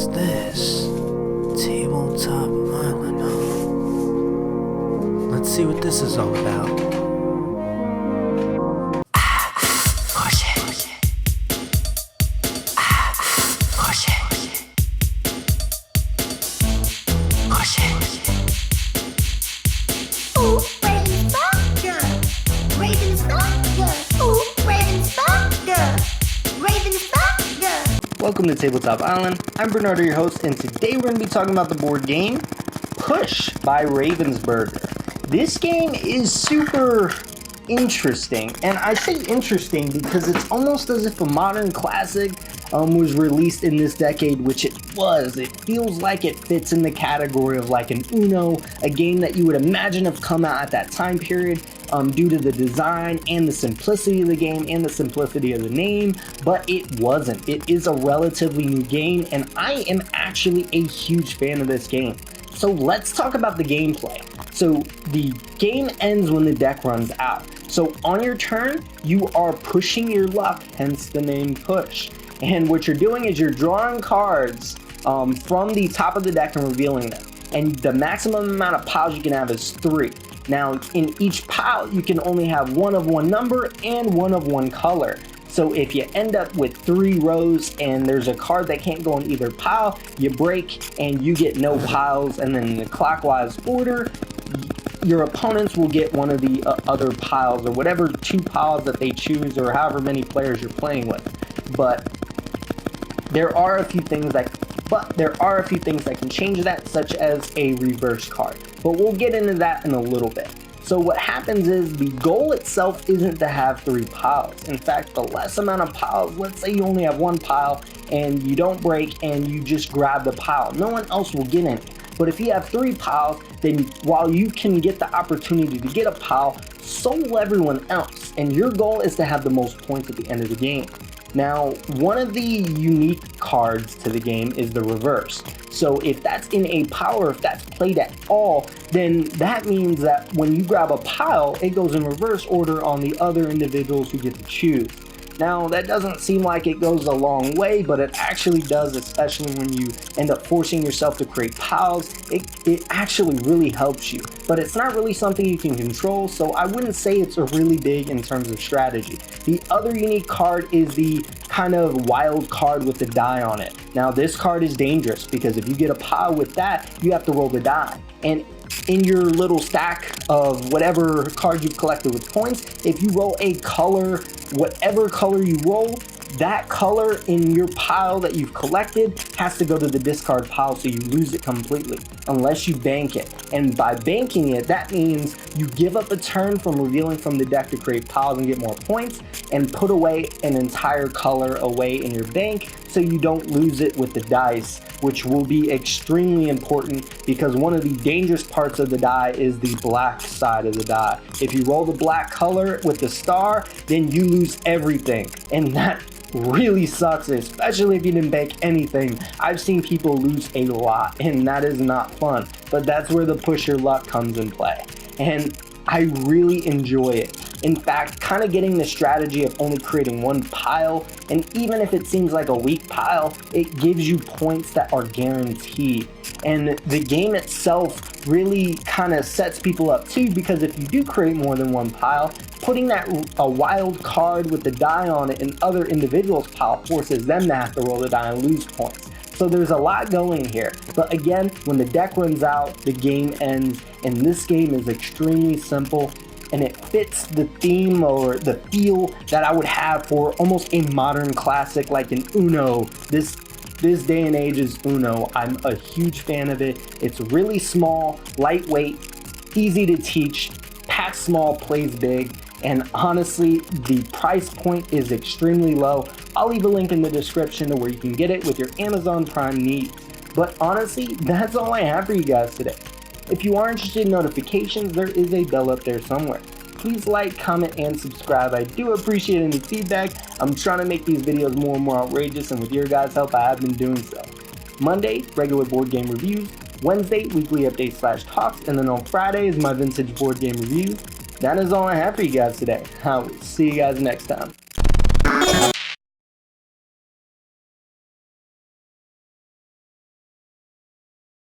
What's this? Tabletop Island, huh? Let's see what this is all about. Push it. Push it. Push it. Ooh, Ravensburger! Ravensburger! Ooh, Ravensburger! Ravensburger! Welcome to Tabletop Island. I'm Bernardo, your host, and today we're going to be talking about the board game Push by Ravensburger. This game is super interesting, and I say interesting because it's almost as if a modern classic was released in this decade, which it was. It feels like it fits in the category of like an Uno, a game that you would imagine have come out at that time period due to the design and the simplicity of the game and the simplicity of the name, but it wasn't. It is a relatively new game, and I am actually a huge fan of this game. So let's talk about the gameplay. So the game ends when the deck runs out. So on your turn, you are pushing your luck, hence the name Push. And what you're doing is you're drawing cards from the top of the deck and revealing them. And the maximum amount of piles you can have is 3. Now, in each pile, you can only have one of one number and one of one color. So if you end up with 3 rows and there's a card that can't go in either pile, you break and you get no piles. And then in the clockwise order, your opponents will get one of the other piles, or whatever 2 piles that they choose, or however many players you're playing with. But there are a few things that can change that, such as a reverse card. But we'll get into that in a little bit. So what happens is the goal itself isn't to have 3 piles. In fact, the less amount of piles, let's say you only have 1 pile and you don't break and you just grab the pile, no one else will get any. But if you have 3 piles, then while you can get the opportunity to get a pile, so will everyone else. And your goal is to have the most points at the end of the game. Now, one of the unique cards to the game is the reverse. So if that's in a pile, or if that's played at all, then that means that when you grab a pile, it goes in reverse order on the other individuals who get to choose. Now, that doesn't seem like it goes a long way, but it actually does, especially when you end up forcing yourself to create piles. It actually really helps you, but it's not really something you can control, so I wouldn't say it's a really big in terms of strategy. The other unique card is the kind of wild card with the die on it. Now, this card is dangerous because if you get a pile with that, you have to roll the die. And in your little stack of whatever card you've collected with points, if you roll a color, whatever color you roll, that color in your pile that you've collected has to go to the discard pile, so you lose it completely unless you bank it. And by banking it, that means you give up a turn from revealing from the deck to create piles and get more points, and put away an entire color away in your bank so you don't lose it with the dice, which will be extremely important because one of the dangerous parts of the die is the black side of the die. If you roll the black color with the star, then you lose everything, and that really sucks, especially if you didn't bank anything. I've seen people lose a lot, and that is not fun, but that's where the push your luck comes in play, and I really enjoy it. In fact, kind of getting the strategy of only creating 1 pile, and even if it seems like a weak pile, it gives you points that are guaranteed. And the game itself really kind of sets people up too, because if you do create more than 1 pile, putting a wild card with the die on it in other individuals' pile forces them to have to roll the die and lose points. So there's a lot going here. But again, when the deck runs out, the game ends, and this game is extremely simple, and it fits the theme or the feel that I would have for almost a modern classic like an Uno. This day and age is Uno. I'm a huge fan of it. It's really small, lightweight, easy to teach, packs small, plays big, and honestly, the price point is extremely low. I'll leave a link in the description to where you can get it with your Amazon Prime needs. But honestly, that's all I have for you guys today. If you are interested in notifications, there is a bell up there somewhere. Please like, comment, and subscribe. I do appreciate any feedback. I'm trying to make these videos more and more outrageous, and with your guys' help, I have been doing so. Monday, regular board game reviews. Wednesday, weekly updates/talks. And then on Friday is my vintage board game review. That is all I have for you guys today. I will see you guys next time.